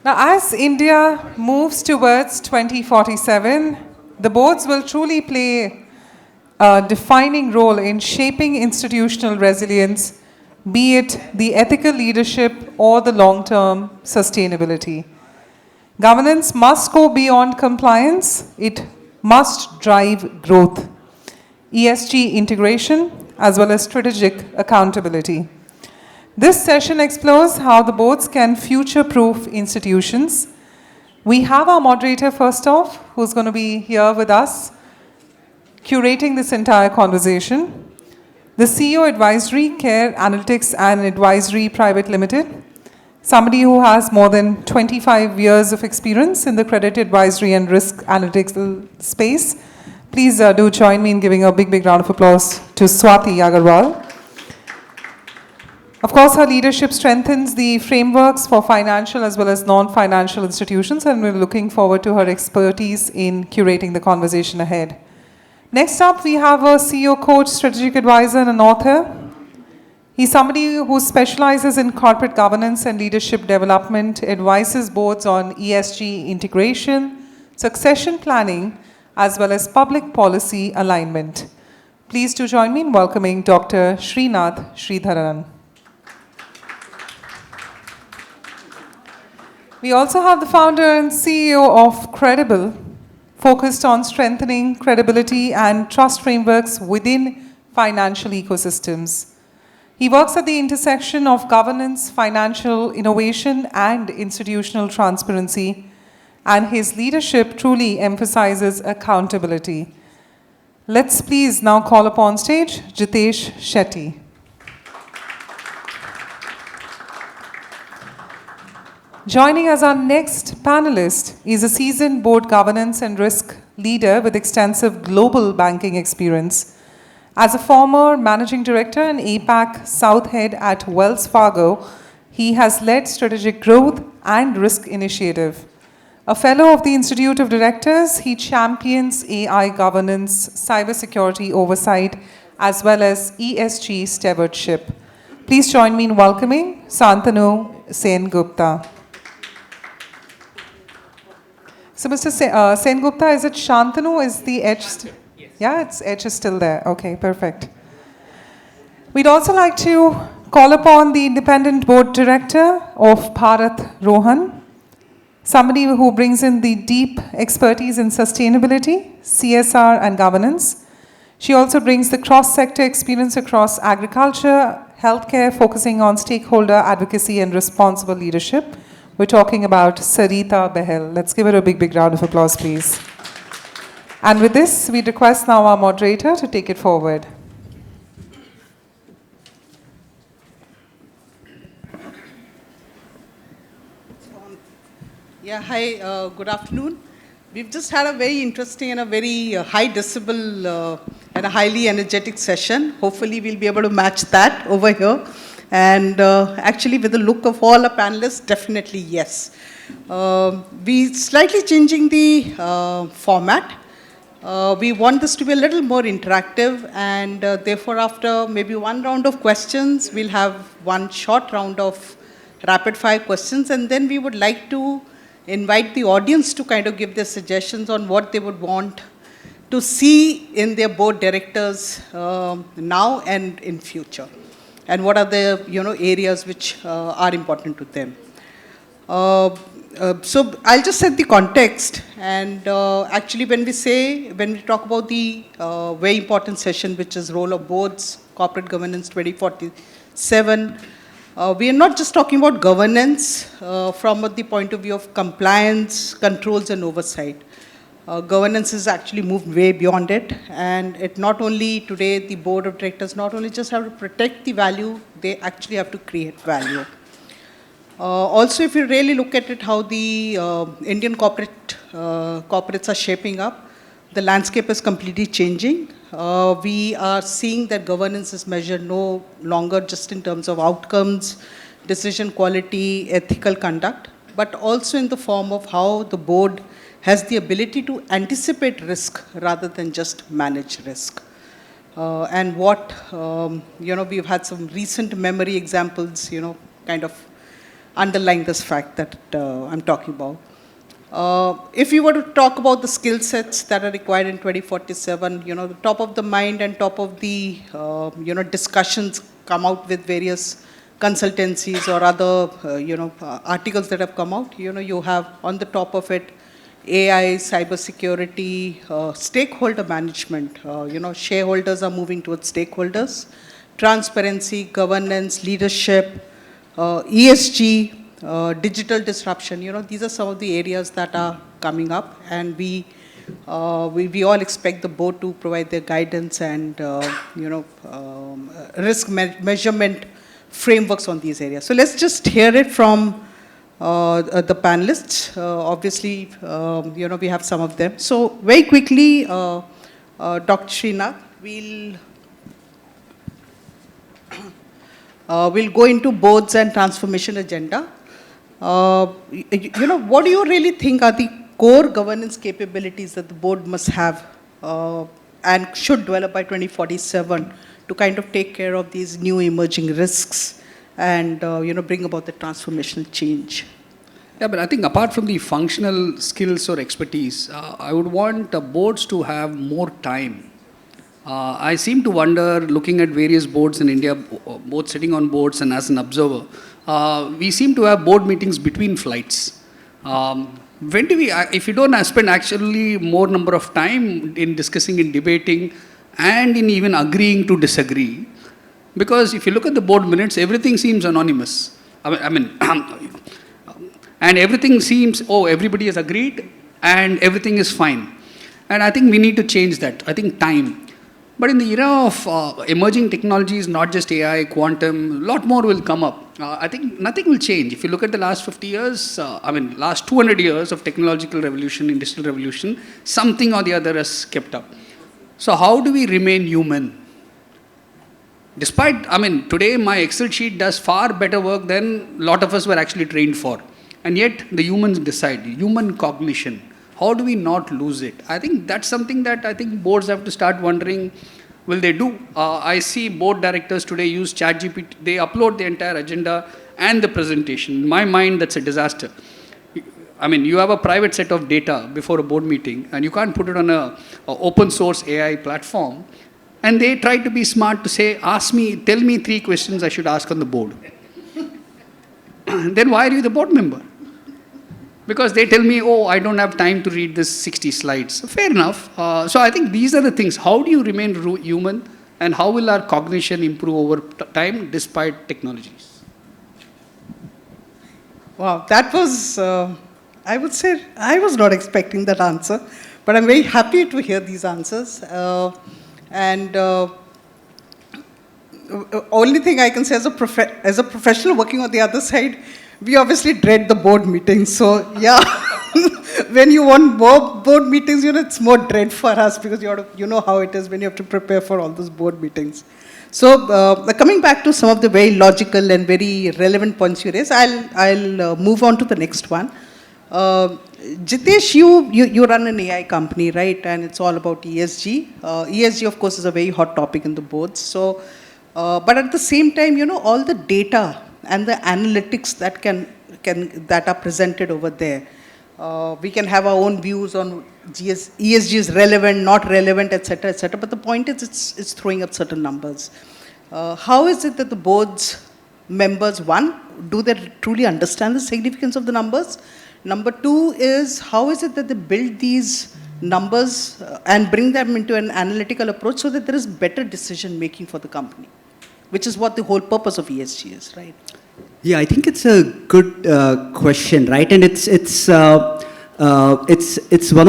Now, as India moves towards 2047, the boards will truly play a defining role in shaping institutional resilience, be it the ethical leadership or the long-term sustainability. Governance must go beyond compliance, it must drive growth, ESG integration, as well as strategic accountability. This session explores how the boards can future-proof institutions. We have our moderator first off, who's going to be here with us, curating this entire conversation. The CEO Advisory, Care Analytics and Advisory Private Limited, somebody who has more than 25 years of experience in the credit advisory and risk analytics space. Please do join me in giving a big round of applause to Swati Agarwal. Of course, her leadership strengthens the frameworks for financial as well as non-financial institutions, and we're looking forward to her expertise in curating the conversation ahead. Next up, we have a CEO coach, strategic advisor, and an author. He's somebody who specializes in corporate governance and leadership development, advises boards on ESG integration, succession planning, as well as public policy alignment. Please do join me in welcoming Dr. Srinath Sridharan. We also have the founder and CEO of Credible, focused on strengthening credibility and trust frameworks within financial ecosystems. He works at the intersection of governance, financial innovation, and institutional transparency, and his leadership truly emphasizes accountability. Let's please now call upon stage Jitesh Shetty. Joining as our next panelist is a seasoned board governance and risk leader with extensive global banking experience. As a former managing director and APAC South head at Wells Fargo, he has led strategic growth and risk initiative. A fellow of the Institute of Directors, he champions AI governance, cybersecurity oversight, as well as ESG stewardship. Please join me in welcoming Shantanu Sengupta. So, Mr. Sengupta, is it Shantanu? Is the H? Yes. Yeah, its H is still there. Okay, perfect. We'd also like to call upon the independent board director of Bharat Rohan, somebody who brings in the deep expertise in sustainability, CSR, and governance. She also brings the cross-sector experience across agriculture, healthcare, focusing on stakeholder advocacy and responsible leadership. We're talking about Sarita Behel. Let's give her a big round of applause, please. And with this, we request now our moderator to take it forward. Yeah, hi, good afternoon. We've just had a very interesting and a very high decibel and a highly energetic session. Hopefully, we'll be able to match that over here. And actually, with the look of all the panelists, definitely yes. We're slightly changing the format. We want this to be a little more interactive, and therefore, after maybe one round of questions, we'll have one short round of rapid-fire questions, and then we would like to invite the audience to kind of give their suggestions on what they would want to see in their board directors now and in future, and what are the areas which are important to them. So I'll just set the context, and actually when we talk about the very important session, which is role of boards, corporate governance 2047, we are not just talking about governance from the point of view of compliance, controls, and oversight. Governance has actually moved way beyond it, and it not only today the board of directors not only just have to protect the value, they actually have to create value. Also, if you really look at it, how the Indian corporates are shaping up, the landscape is completely changing. We are seeing that governance is measured no longer just in terms of outcomes, decision quality, ethical conduct, but also in the form of how the board has the ability to anticipate risk rather than just manage risk. And what, we've had some recent memory examples, kind of underlying this fact that I'm talking about. If you were to talk about the skill sets that are required in 2047, the top of the mind and top of the, discussions come out with various consultancies or other, articles that have come out. You have on the top of it AI, cybersecurity, stakeholder management. Shareholders are moving towards stakeholders, transparency, governance, leadership, ESG, digital disruption. These are some of the areas that are coming up, and we all expect the board to provide their guidance and risk measurement frameworks on these areas. So let's just hear it from the panelists. Obviously, we have some of them. So very quickly, Dr. Srinath, we'll go into boards and transformation agenda. What do you really think are the core governance capabilities that the board must have and should develop by 2047 to kind of take care of these new emerging risks and bring about the transformational change? Yeah, but I think apart from the functional skills or expertise, I would want boards to have more time. I seem to wonder, looking at various boards in India, both sitting on boards and as an observer, we seem to have board meetings between flights. When do we, if you don't spend actually more number of time in discussing, in debating, and in even agreeing to disagree, because if you look at the board minutes, everything seems anonymous. And everything seems, everybody has agreed, and everything is fine. And I think we need to change that. I think time. But in the era of emerging technologies, not just AI, quantum, a lot more will come up. I think nothing will change. If you look at the last 50 years, last 200 years of technological revolution, industrial revolution, something or the other has kept up. So how do we remain human? Despite, today my Excel sheet does far better work than a lot of us were actually trained for. And yet the humans decide, human cognition. How do we not lose it? I think that's something that I think boards have to start wondering, will they do? I see board directors today use ChatGPT. They upload the entire agenda and the presentation. In my mind, that's a disaster. You have a private set of data before a board meeting, and you can't put it on a open source AI platform. And they try to be smart to say, tell me 3 questions I should ask on the board. Then why are you the board member? Because they tell me, I don't have time to read this 60 slides. Fair enough. So I think these are the things. How do you remain human, and how will our cognition improve over time despite technologies? Wow, that was, I would say, I was not expecting that answer, but I'm very happy to hear these answers. Only thing I can say as a professional working on the other side, we obviously dread the board meetings. So yeah, when you want more board meetings, it's more dread for us because you know how it is when you have to prepare for all those board meetings. So coming back to some of the very logical and very relevant points you raised, I'll move on to the next one. Jitesh, you run an AI company, right? And it's all about ESG. ESG, of course, is a very hot topic in the boards. So, but at the same time, all the data and the analytics that are presented over there. We can have our own views on ESG is relevant, not relevant, etc., etc. But the point is, it's throwing up certain numbers. How is it that the board's members, one, do they truly understand the significance of the numbers? Number 2 is, how is it that they build these numbers and bring them into an analytical approach so that there is better decision making for the company, which is what the whole purpose of ESG is, right? Yeah, I think it's a good question, right? And it's one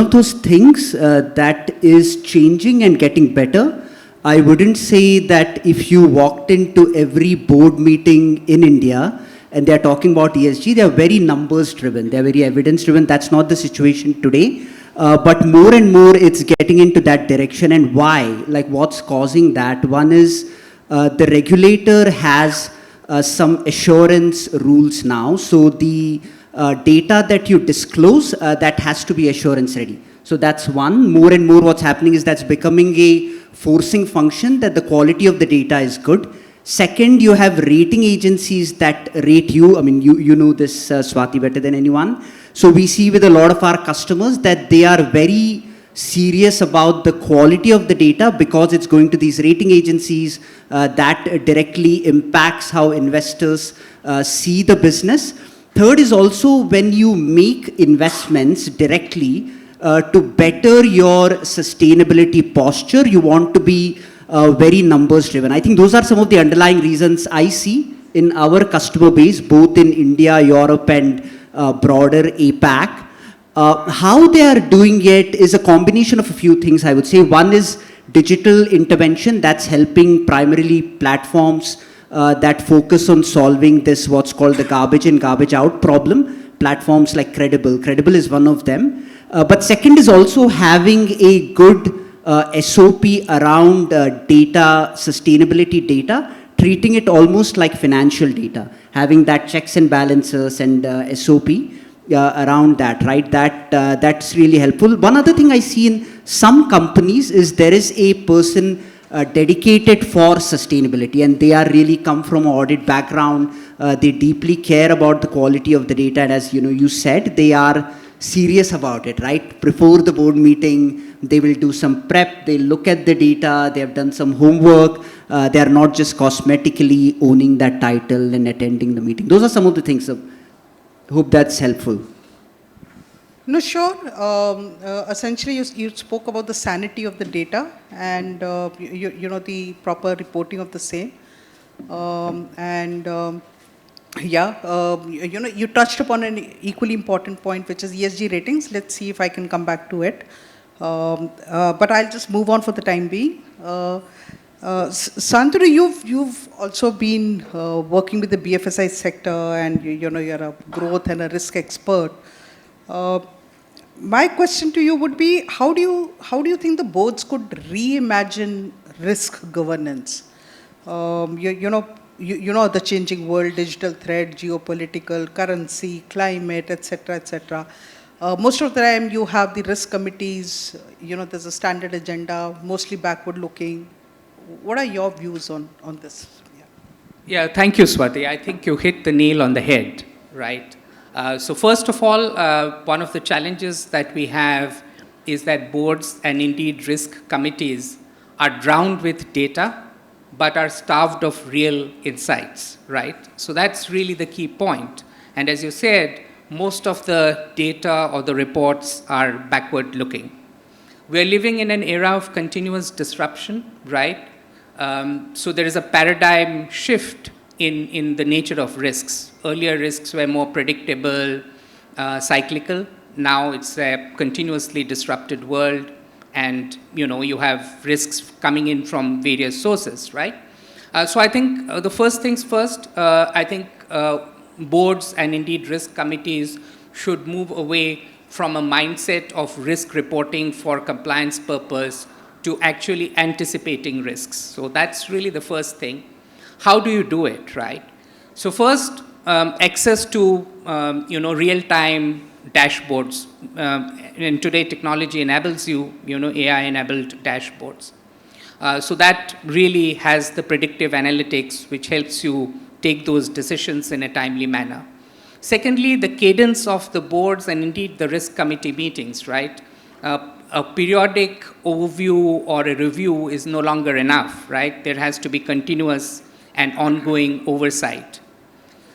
of those things that is changing and getting better. I wouldn't say that if you walked into every board meeting in India and they're talking about ESG, they're very numbers driven, they're very evidence driven. That's not the situation today. But more and more it's getting into that direction. And why? Like, what's causing that? One is the regulator has some assurance rules now. So the data that you disclose, that has to be assurance ready. So that's one. More and more what's happening is that's becoming a forcing function that the quality of the data is good. Second, you have rating agencies that rate you. I mean, you know this, Swati, better than anyone. So we see with a lot of our customers that they are very serious about the quality of the data because it's going to these rating agencies that directly impacts how investors see the business. Third is also when you make investments directly to better your sustainability posture, you want to be very numbers driven. I think those are some of the underlying reasons I see in our customer base, both in India, Europe, and broader APAC. How they are doing it is a combination of a few things, I would say. One is digital intervention that's helping primarily platforms that focus on solving this, what's called the garbage in, garbage out problem. Platforms like Credible. Credible is one of them. But second is also having a good SOP around data, sustainability data, treating it almost like financial data, having that checks and balances and SOP around that, right? That's really helpful. One other thing I see in some companies is there is a person dedicated for sustainability, and they are really come from an audit background. They deeply care about the quality of the data, and as you know, you said, they are serious about it, right? Before the board meeting, they will do some prep, they look at the data, they have done some homework, they are not just cosmetically owning that title and attending the meeting. Those are some of the things. Hope that's helpful. No, sure. Essentially, you spoke about the sanity of the data and you know the proper reporting of the same. You know, you touched upon an equally important point, which is ESG ratings. Let's see if I can come back to it. But I'll just move on for the time being. Santanu, you've also been working with the BFSI sector, and you know you're a growth and a risk expert. My question to you would be: how do you think the boards could reimagine risk governance? You know the changing world, digital threat, geopolitical, currency, climate, etc., etc. Most of the time, you have the risk committees. You know, there's a standard agenda, mostly backward-looking. What are your views on this? Yeah, thank you, Swati. I think you hit the nail on the head, right? So first of all, one of the challenges that we have is that boards and indeed risk committees are drowned with data, but are starved of real insights, right? So that's really the key point. And as you said, most of the data or the reports are backward looking. We're living in an era of continuous disruption, right? So there is a paradigm shift in the nature of risks. Earlier risks were more predictable, cyclical. Now it's a continuously disrupted world, and you know you have risks coming in from various sources, right? So I think the first things first. I think boards and indeed risk committees should move away from a mindset of risk reporting for compliance purpose to actually anticipating risks. So that's really the first thing. How do you do it, right? So first, access to real-time dashboards. And today, technology enables AI-enabled dashboards. So that really has the predictive analytics, which helps you take those decisions in a timely manner. Secondly, the cadence of the boards and indeed the risk committee meetings, right? A periodic overview or a review is no longer enough, right? There has to be continuous and ongoing oversight.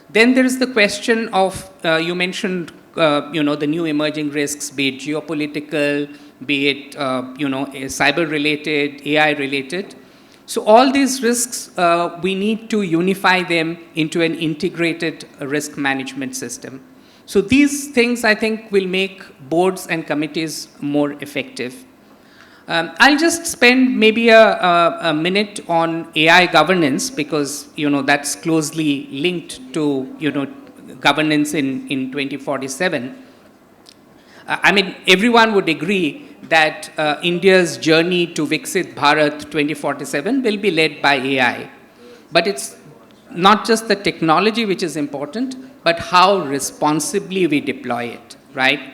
Then there is the question of, you mentioned, the new emerging risks, be it geopolitical, be it, cyber-related, AI-related. So all these risks, we need to unify them into an integrated risk management system. So these things, I think, will make boards and committees more effective. I'll just spend maybe a minute on AI governance because, that's closely linked to, governance in 2047. I mean, everyone would agree that India's journey to Viksit Bharat 2047 will be led by AI. But it's not just the technology which is important, but how responsibly we deploy it, right?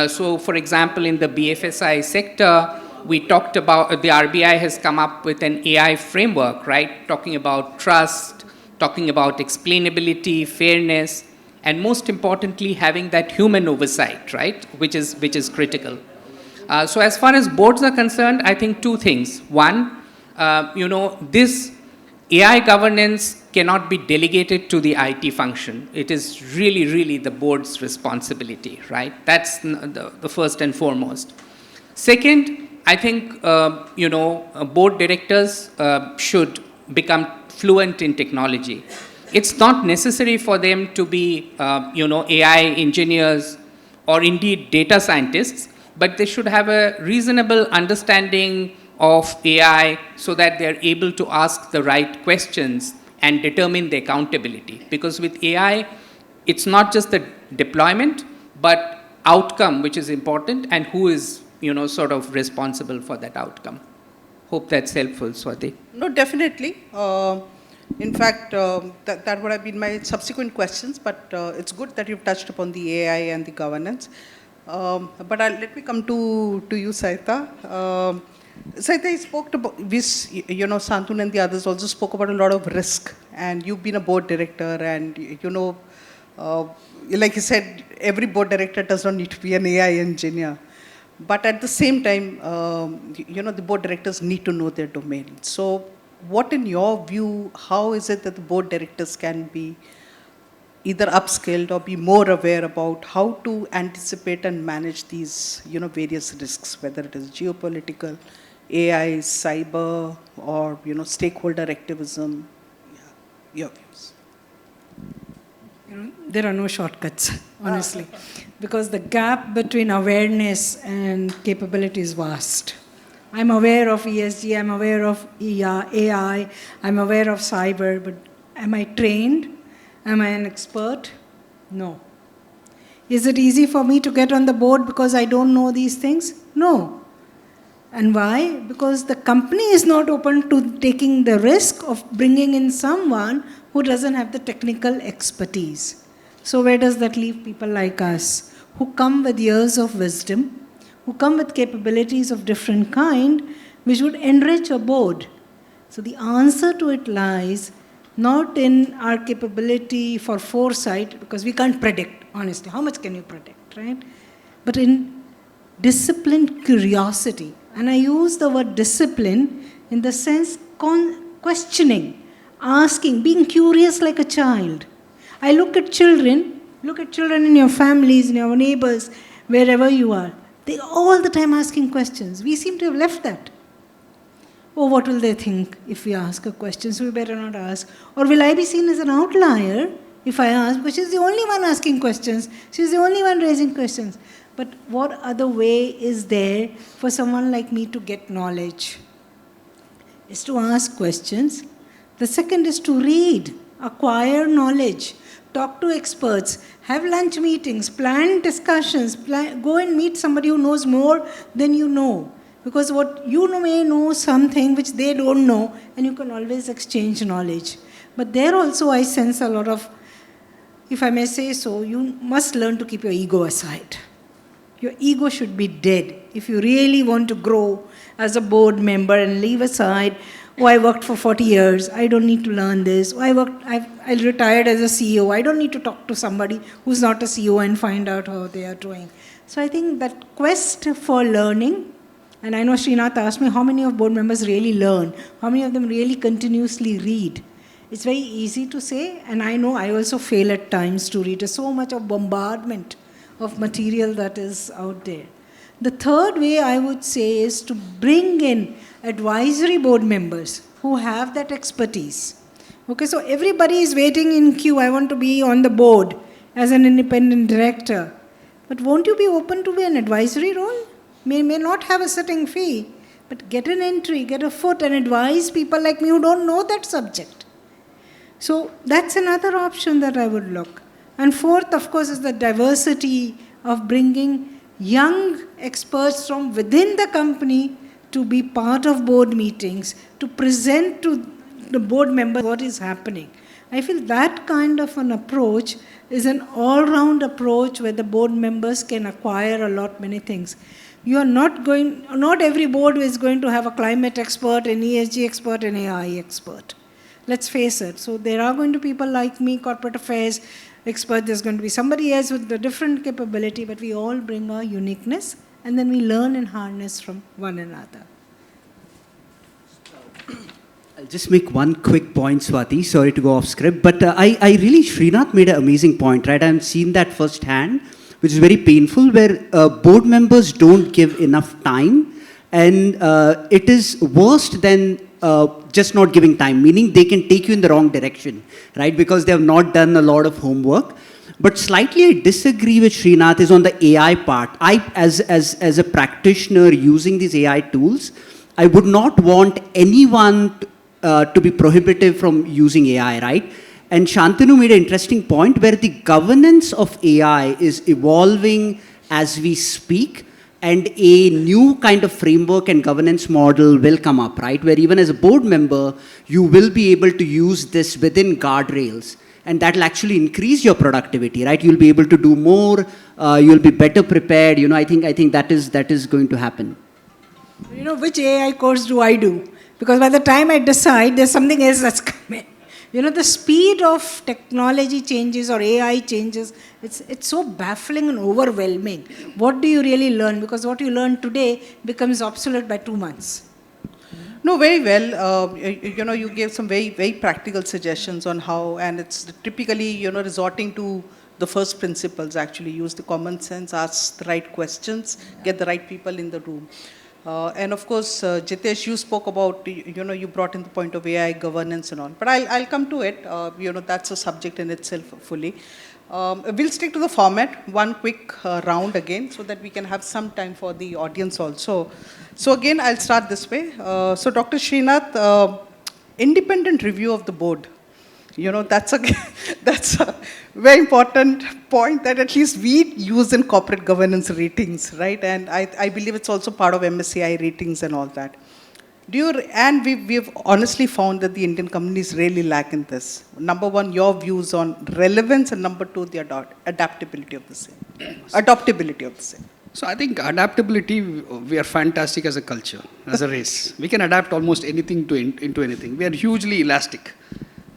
So, for example, in the BFSI sector, We talked about, the RBI has come up with an AI framework, right? Talking about trust, talking about explainability, fairness, and most importantly, having that human oversight, right? Which is critical. So as far as boards are concerned, I think two things. One, this AI governance cannot be delegated to the IT function. It is really, really the board's responsibility, right? That's the first and foremost. Second, I think, board directors should become fluent in technology. It's not necessary for them to be, AI engineers or indeed data scientists, but they should have a reasonable understanding of AI so that they're able to ask the right questions and determine the accountability. Because with AI, it's not just the deployment, but outcome, which is important, and who is, sort of responsible for that outcome. Hope that's helpful, Swati. No, definitely. In fact, that would have been my subsequent questions, but it's good that you've touched upon the AI and the governance. But let me come to you, Saita. Saita, you spoke about this, Santanu and the others also spoke about a lot of risk, and you've been a board director, and like you said, every board director does not need to be an AI engineer. But at the same time, the board directors need to know their domain. So what, in your view, how is it that the board directors can be either upskilled or be more aware about how to anticipate and manage these, various risks, whether it is geopolitical, AI, cyber, or, stakeholder activism? Yeah, your views. There are no shortcuts, honestly, because the gap between awareness and capability is vast. I'm aware of ESG, I'm aware of AI, I'm aware of cyber, but am I trained? Am I an expert? No. Is it easy for me to get on the board because I don't know these things? No. And why? Because the company is not open to taking the risk of bringing in someone who doesn't have the technical expertise. So where does that leave people like us, who come with years of wisdom, who come with capabilities of different kind, which would enrich a board? So the answer to it lies not in our capability for foresight, because we can't predict, honestly. How much can you predict, right? But in disciplined curiosity. And I use the word discipline in the sense questioning, asking, being curious like a child. I look at children in your families, in your neighbors, wherever you are. They all the time asking questions. We seem to have left that. Oh, what will they think if we ask a question? So we better not ask. Or will I be seen as an outlier if I ask? Because she's the only one asking questions. She's the only one raising questions. But what other way is there for someone like me to get knowledge? Is to ask questions. The second is to read, acquire knowledge, talk to experts, have lunch meetings, plan discussions, go and meet somebody who knows more than you know. Because what you may know something which they don't know, and you can always exchange knowledge. But there also I sense a lot of, if I may say so, you must learn to keep your ego aside. Your ego should be dead. If you really want to grow as a board member and leave aside, oh, I worked for 40 years, I don't need to learn this. Oh, I retired as a CEO, I don't need to talk to somebody who's not a CEO and find out how they are doing. So I think that quest for learning, and I know Srinath asked me how many of board members really learn, how many of them really continuously read. It's very easy to say, and I know I also fail at times to read. There's so much of bombardment of material that is out there. The third way I would say is to bring in advisory board members who have that expertise. Okay, so everybody is waiting in queue. I want to be on the board as an independent director. But won't you be open to be an advisory role? May not have a sitting fee, but get an entry, get a foot, and advise people like me who don't know that subject. So that's another option that I would look. And fourth, of course, is the diversity of bringing young experts from within the company to be part of board meetings, to present to the board members what is happening. I feel that kind of an approach is an all-round approach where the board members can acquire many things. You are not going, not every board is going to have a climate expert, an ESG expert, an AI expert. Let's face it. So there are going to be people like me, corporate affairs expert, there's going to be somebody else with a different capability, but we all bring our uniqueness and then we learn and harness from one another. I'll just make one quick point, Swati. Sorry to go off script, but I really, Srinath made an amazing point, right? I've seen that firsthand, which is very painful, where board members don't give enough time, and it is worse than just not giving time, meaning they can take you in the wrong direction, right? Because they have not done a lot of homework. But slightly I disagree with Srinath is on the AI part. As a practitioner using these AI tools, I would not want anyone to be prohibitive from using AI, right? And Shantanu made an interesting point where the governance of AI is evolving as we speak, and a new kind of framework and governance model will come up, right? Where even as a board member, you will be able to use this within guardrails, and that will actually increase your productivity, right? You'll be able to do more, you'll be better prepared. You know, I think that is going to happen. You know, which AI course do I do? Because by the time I decide, there's something else that's coming. You know, the speed of technology changes or AI changes, it's so baffling and overwhelming. What do you really learn? Because what you learn today becomes obsolete by 2 months. No, very well. You know, you gave some very, very practical suggestions on how, and it's typically, you know, resorting to the first principles, actually use the common sense, ask the right questions, get the right people in the room. And of course, Jitesh, you spoke about, you know, you brought in the point of AI governance and all. But I'll come to it. You know, that's a subject in itself fully. We'll stick to the format, one quick round again, so that we can have some time for the audience also. So again, I'll start this way. So Dr. Srinath, independent review of the board. You know, that's a very important point that at least we use in corporate governance ratings, right? And I believe it's also part of MSCI ratings and all that. And we've honestly found that the Indian companies really lack in this. Number one, your views on relevance, and number two, the adaptability of the same. Adoptability of the same. So I think adaptability, we are fantastic as a culture, as a race. We can adapt almost anything into anything. We are hugely elastic.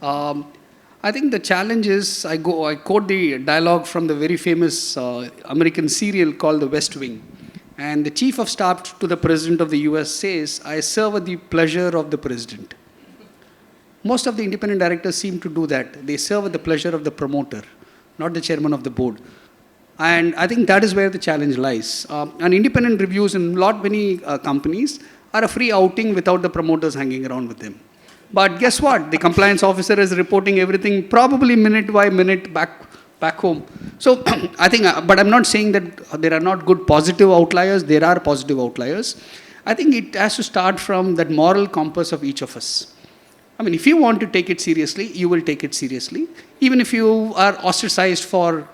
I think the challenge is, I quote the dialogue from the very famous American serial called The West Wing. And the chief of staff to the president of the US says, I serve at the pleasure of the president. Most of the independent directors seem to do that. They serve at the pleasure of the promoter, not the chairman of the board. And I think that is where the challenge lies. And independent reviews in many companies are a free outing without the promoters hanging around with them. But guess what? The compliance officer is reporting everything probably minute by minute back home. So I think, but I'm not saying that there are not good positive outliers. There are positive outliers. I think it has to start from that moral compass of each of us. I mean, if you want to take it seriously, you will take it seriously. Even if you are ostracized from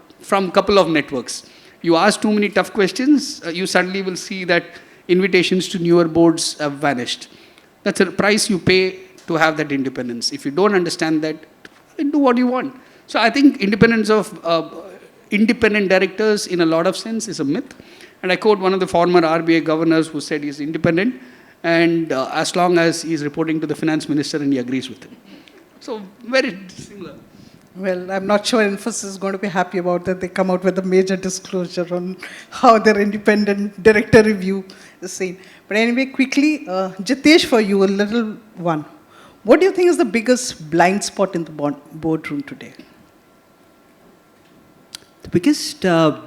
a couple of networks. You ask too many tough questions, you suddenly will see that invitations to newer boards have vanished. That's a price you pay to have that independence. If you don't understand that, do what you want. So I think independence of independent directors in a lot of sense is a myth. And I quote one of the former RBI governors who said he's independent, and as long as he's reporting to the finance minister and he agrees with him. So very similar. Well, I'm not sure Infosys is going to be happy about that. They come out with a major disclosure on how their independent director review is seen. But anyway, quickly, Jitesh, for you, a little one. What do you think is the biggest blind spot in the boardroom today? The biggest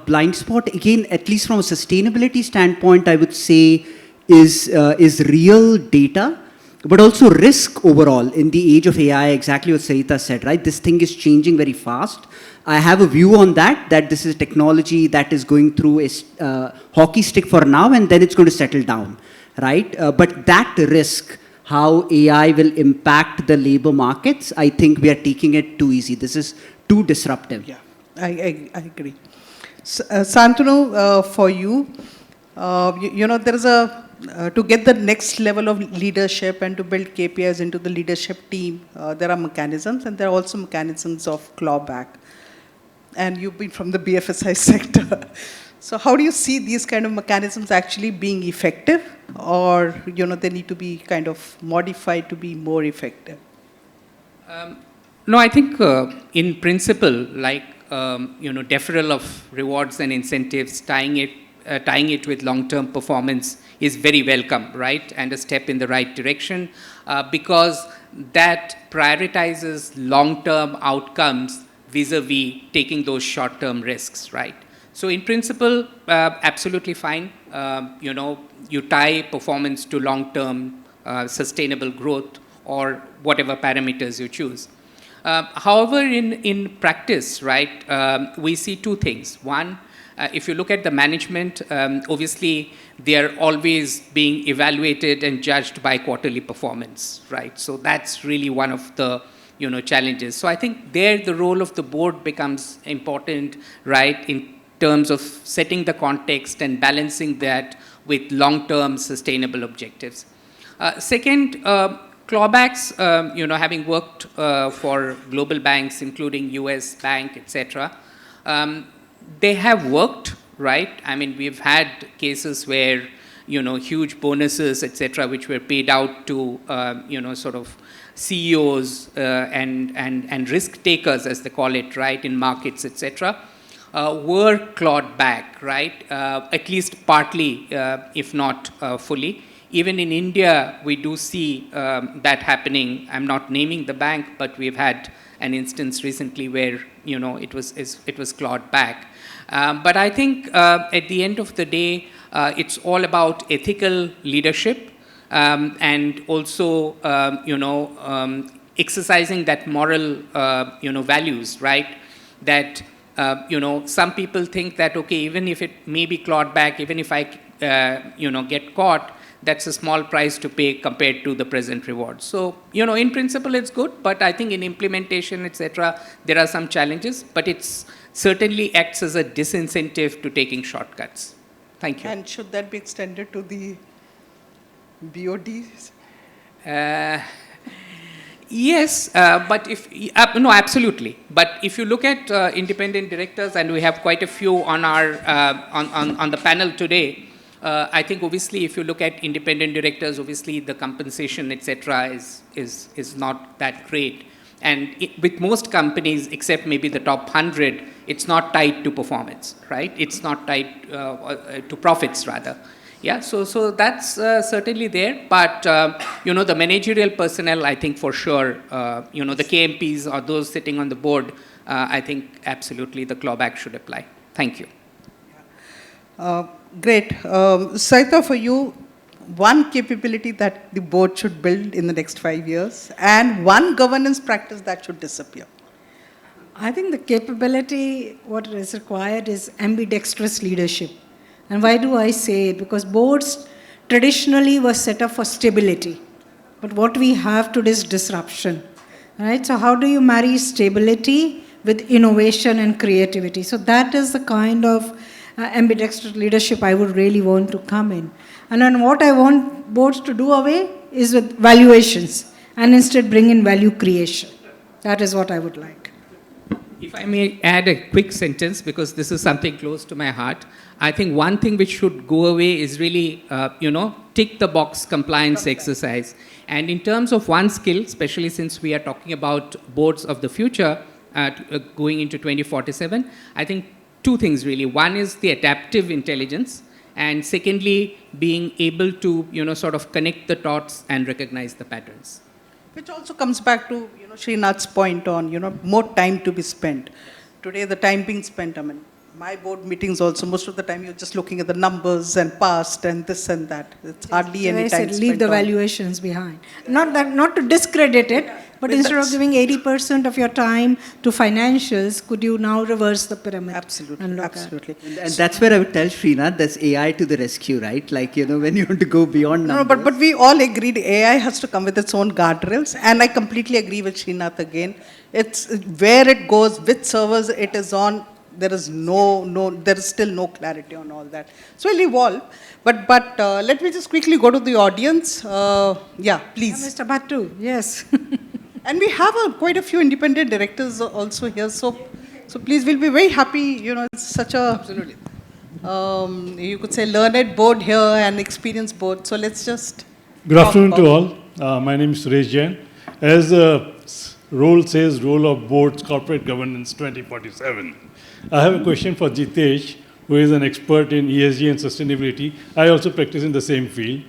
blind spot, again, at least from a sustainability standpoint, I would say is real data, but also risk overall in the age of AI, exactly what Sarita said, right? This thing is changing very fast. I have a view on that this is technology that is going through a hockey stick for now, and then it's going to settle down, right? But that risk, how AI will impact the labor markets, I think we are taking it too easy. This is too disruptive. Yeah, I agree. Santanu, for you, you know, there is to get the next level of leadership and to build KPIs into the leadership team, there are mechanisms, and there are also mechanisms of clawback. And you've been from the BFSI sector. So how do you see these kind of mechanisms actually being effective, or they need to be kind of modified to be more effective? No, I think in principle, like deferral of rewards and incentives, tying it with long-term performance is very welcome, right, and a step in the right direction, because that prioritizes long-term outcomes vis-a-vis taking those short-term risks, right? So in principle, absolutely fine. You tie performance to long-term sustainable growth or whatever parameters you choose. However, in practice, right, we see two things. One, if you look at the management, obviously they are always being evaluated and judged by quarterly performance, right? So that's really one of the challenges. So I think there the role of the board becomes important, right, in terms of setting the context and balancing that with long-term sustainable objectives. Second, clawbacks, having worked for global banks, including US Bank, etc., they have worked, right? I mean, we've had cases where, huge bonuses, etc., which were paid out to, sort of CEOs and risk takers, as they call it, right, in markets, etc., were clawed back, right? At least partly, if not fully. Even in India, we do see that happening. I'm not naming the bank, but we've had an instance recently where it was clawed back. But I think at the end of the day, it's all about ethical leadership and also exercising that moral values, right? That some people think that okay, even if it may be clawed back, even if I get caught, that's a small price to pay compared to the present reward. So, in principle, it's good, but I think in implementation, etc., there are some challenges, but it's certainly acts as a disincentive to taking shortcuts. Thank you. And should that be extended to the BODs? Yes, but no, absolutely. But if you look at independent directors, and we have quite a few on our on the panel today, I think obviously if you look at independent directors, obviously the compensation, etc., is not that great. And with most companies, except maybe the top 100, it's not tied to performance, right? It's not tied to profits, rather. Yeah, so that's certainly there. But, the managerial personnel, I think for sure, the KMPs or those sitting on the board, I think absolutely the clawback should apply. Thank you. Great. Saita, for you, one capability that the board should build in the next 5 years and one governance practice that should disappear. I think the capability, what is required is ambidextrous leadership. And why do I say it? Because boards traditionally were set up for stability. But what we have today is disruption. Right? So how do you marry stability with innovation and creativity? So that is the kind of ambidextrous leadership I would really want to come in. And then what I want boards to do away is with valuations and instead bring in value creation. That is what I would like. If I may add a quick sentence, because this is something close to my heart, I think one thing which should go away is really, tick the box compliance exercise. And in terms of one skill, especially since we are talking about boards of the future going into 2047, I think two things really. One is the adaptive intelligence, and secondly, being able to, sort of connect the dots and recognize the patterns. Which also comes back to, Srinath's point on, more time to be spent. Today, the time being spent, I mean, my board meetings also, most of the time you're just looking at the numbers and past and this and that. It's hardly any time I said, spent leave the on- valuations behind. Not to discredit it, but instead of giving 80% of your time to financials, could you now reverse the pyramid? Absolutely, and look at- absolutely. And that's where I would tell Srinath, there's AI to the rescue, right? Like, when you want to go beyond No, numbers. but we all agreed AI has to come with its own guardrails, and I completely agree with Srinath again. It's where it goes, which servers it is on. There is there is still no clarity on all that. So it'll evolve. But let me just quickly go to the audience. Yeah, please. Mr. Bhattu, yes. And we have quite a few independent directors also here. So please, we'll be very happy. It's such a. Absolutely. you could say, learned board here and experienced board. So let's just. Good afternoon to all. My name is Suresh Jain. As the role says, role of boards, corporate governance 2047. I have a question for Jitesh, who is an expert in ESG and sustainability. I also practice in the same field.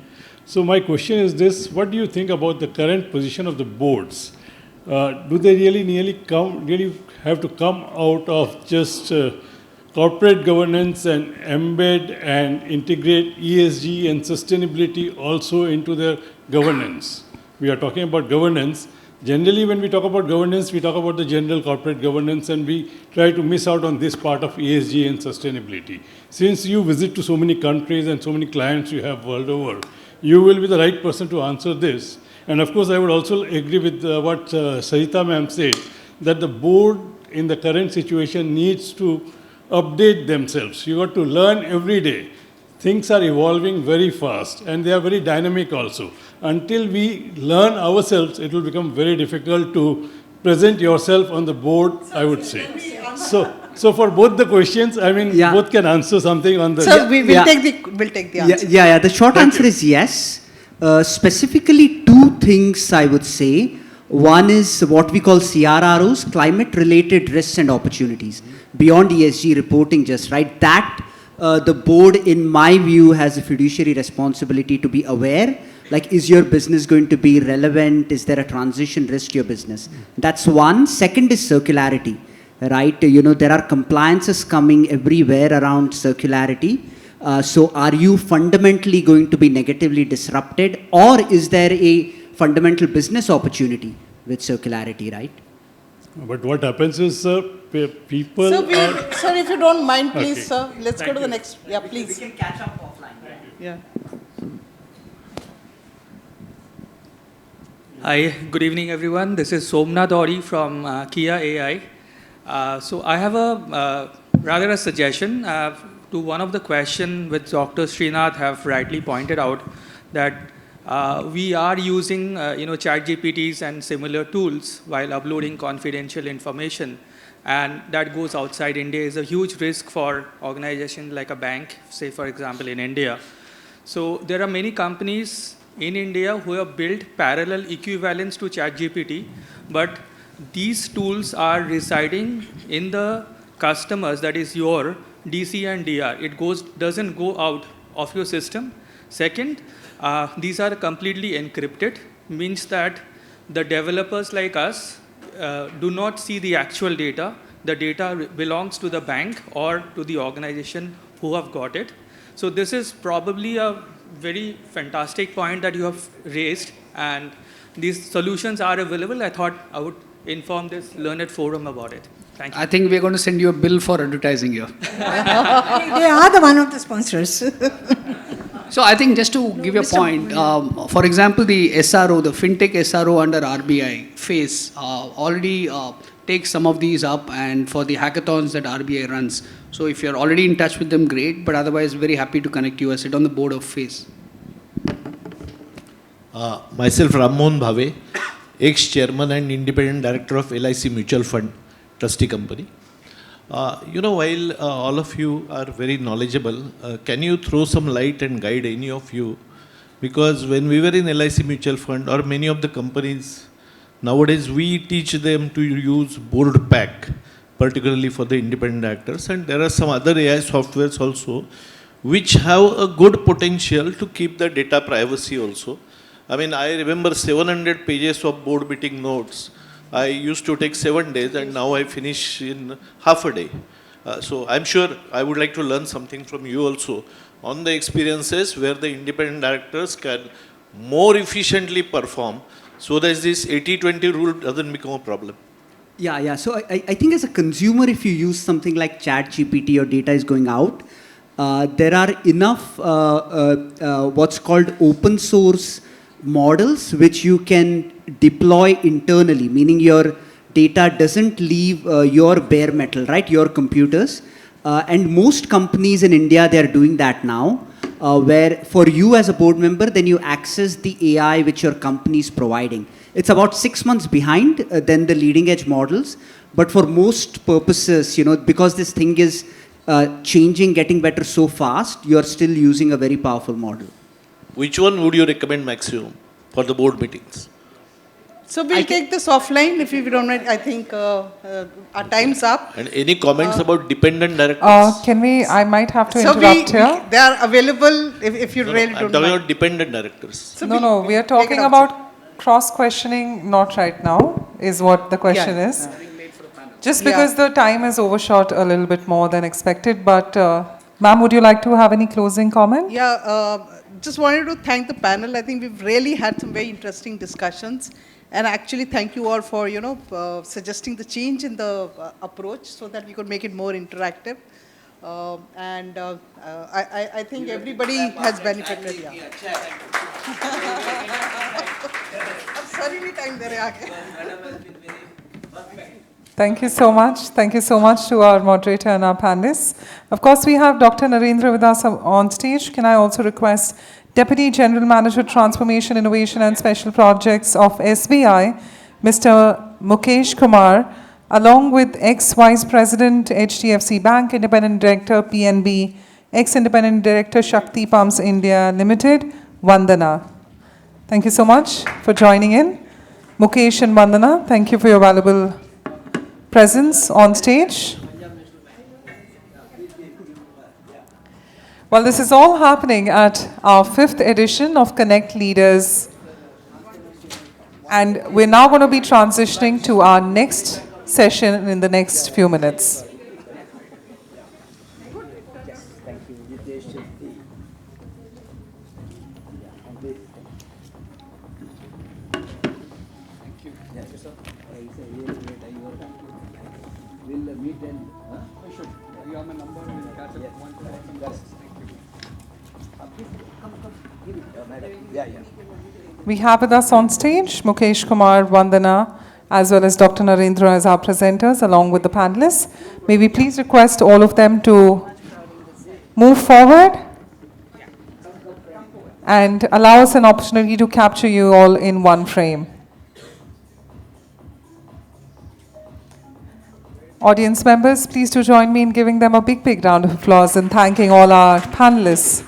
So my question is this: what do you think about the current position of the boards? Do they really have to come out of just corporate governance and embed and integrate ESG and sustainability also into their governance? We are talking about governance. Generally, when we talk about governance, we talk about the general corporate governance, and we try to miss out on this part of ESG and sustainability. Since you visit to so many countries and so many clients you have world over, you will be the right person to answer this. And of course, I would also agree with what Sarita ma'am said, that the board in the current situation needs to update themselves. You got to learn every day. Things are evolving very fast and they are very dynamic also. Until we learn ourselves, it will become very difficult to present yourself on the board, I would say. So for both the questions, I mean, both can answer something on the... So we'll take the answer. The short answer is yes. Specifically, two things I would say. One is what we call CRROs, climate-related risks and opportunities. Beyond ESG reporting just, right? That the board, in my view, has a fiduciary responsibility to be aware. Like, is your business going to be relevant? Is there a transition risk to your business? That's one. Second is circularity, right? You know, there are compliances coming everywhere around circularity. So are you fundamentally going to be negatively disrupted, or is there a fundamental business opportunity with circularity, right? But what happens is, people are... Sir, if you don't mind, please, Okay. sir, let's go to the you. next. Yeah, please. We can catch up offline. Yeah. Hi, good evening everyone. This is Somnath Ori from Kia AI. So I have rather a suggestion to one of the questions which Dr. Srinath have rightly pointed out, that we are using ChatGPTs and similar tools while uploading confidential information, and that goes outside India is a huge risk for organizations like a bank, say for example in India. So there are many companies in India who have built parallel equivalents to ChatGPT, but these tools are residing in the customers, that is your DC and DR. It doesn't go out of your system. Second, these are completely encrypted, means that the developers like us do not see the actual data. The data belongs to the bank or to the organization who have got it. So this is probably a very fantastic point that you have raised, and these solutions are available. I thought I would inform this learned forum about it. Thank you. I think we're going to send you a bill for advertising here. They are the one of the sponsors. So I think just to give you a point, for example, the SRO, the FinTech SRO under RBI, FACE, already takes some of these up, and for the hackathons that RBI runs. So if you're already in touch with them, great, but otherwise very happy to connect you. I sit on the board of FACE. Myself, Rammohan Bhave, ex-chairman and independent director of LIC Mutual Fund, trustee company. While all of you are very knowledgeable, can you throw some light and guide any of you? Because when we were in LIC Mutual Fund or many of the companies, nowadays we teach them to use board pack, particularly for the independent directors, and there are some other AI softwares also which have a good potential to keep the data privacy also. I mean, I remember 700 pages of board meeting notes. I used to take 7 days, and now I finish in half a day. So I'm sure I would like to learn something from you also on the experiences where the independent directors can more efficiently perform, so that this 80-20 rule doesn't become a problem. So I think as a consumer, if you use something like ChatGPT, your data is going out. There are enough what's called open source models which you can deploy internally, meaning your data doesn't leave your bare metal, right, your computers. And most companies in India, they are doing that now, where for you as a board member, then you access the AI which your company is providing. It's about 6 months behind than the leading edge models, but for most purposes, because this thing is changing, getting better so fast, you're still using a very powerful model. Which one would you recommend maximum for the board meetings? So we'll take this offline if you don't mind. I think our time's up. And any comments about dependent directors? Can we, I might have to So interrupt here. they are available if you No, really I'm don't talking mind. about dependent directors. So No, we are take it talking outside. about cross-questioning, not right now, is what the question Yeah. is. Just Yeah. because the time is overshot a little bit more than expected, but ma'am, would you like to have any closing comment? Yeah, just wanted to thank the panel. I think we've really had some very interesting discussions. And actually, thank you all for, suggesting the change in the approach so that we could make it more interactive. I think everybody has benefited. Yeah. अब सारी भी time दे रहे आगे. Thank you so much. Thank you so much to our moderator and our panelists. Of course, we have Dr. Narendra with us on stage. Can I also request Deputy General Manager, Transformation, Innovation and Special Projects of SBI, Mr. Mukesh Kumar, along with ex-Vice President, HDFC Bank, Independent Director, PNB, ex-Independent Director, Shakti Pumps India Limited, Vandana. Thank you so much for joining in. Mukesh and Vandana, thank you for your valuable presence on stage. Well, this is all happening at our 5th edition of Connect Leaders. And we're now going to be transitioning to our next session in the next few minutes. We have with us on stage Mukesh Kumar, Vandana, as well as Dr. Narendra as our presenters, along with the panelists. May we please request all of them to move forward and allow us an opportunity to capture you all in one frame. Audience members, please do join me in giving them a big round of applause and thanking all our panelists.